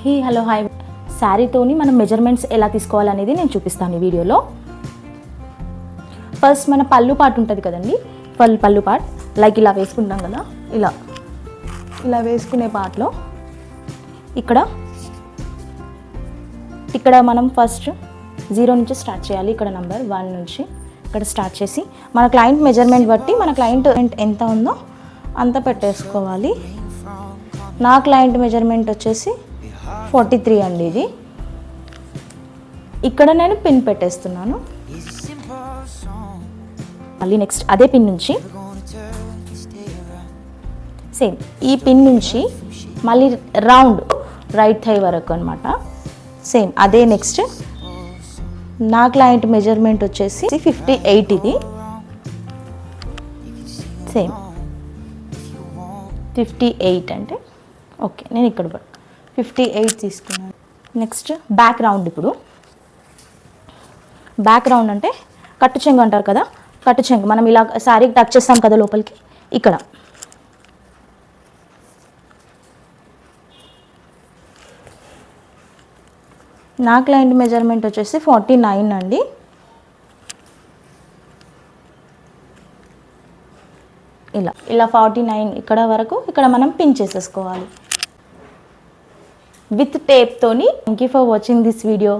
Hello hi. శారీతోని మనం measurements ఎలా తీసుకోవాలనేది నేను చూపిస్తాను ఈ వీడియోలో. ఫస్ట్ మన పళ్ళు పార్ట్ ఉంటుంది కదండి, పళ్ళు పార్ట్ లైక్ ఇలా వేసుకుంటాం కదా, ఇలా వేసుకునే పార్ట్లో ఇక్కడ మనం ఫస్ట్ 0 నుంచి స్టార్ట్ చేయాలి. ఇక్కడ నెంబర్ 1 నుంచి ఇక్కడ స్టార్ట్ చేసి మన క్లయింట్ మెజర్మెంట్ బట్టి మన క్లయింట్ ఎంత ఉందో అంత పెట్టేసుకోవాలి. నా క్లయింట్ మెజర్మెంట్ వచ్చేసి 43 అండి. ఇది ఇక్కడ నేను పిన్ పెట్టేస్తున్నాను. మళ్ళీ నెక్స్ట్ అదే పిన్ నుంచి సేమ్ ఈ పిన్ నుంచి మళ్ళీ రౌండ్ రైట్ థై వరకు అనమాట. సేమ్ అదే నెక్స్ట్ నా క్లయింట్ మెజర్మెంట్ వచ్చేసి 58. ఇది సేమ్ 58 అంటే ఓకే, నేను ఇక్కడ 58 తీసుకున్నాను. Next back round. ఇప్పుడు బ్యాక్ రౌండ్ అంటే కట్టు చెంగు అంటారు కదా, కట్టు చెంగు మనం ఇలా శారీ టచ్ చేస్తాం కదా లోపలికి. ఇక్కడ నా క్లయింట్ మెజర్మెంట్ వచ్చేసి 49 అండి. ఇలా 49 ఇక్కడ వరకు ఇక్కడ మనం పిన్ చేసేసుకోవాలి విత్ టేప్ తోని. Thank you for watching this video.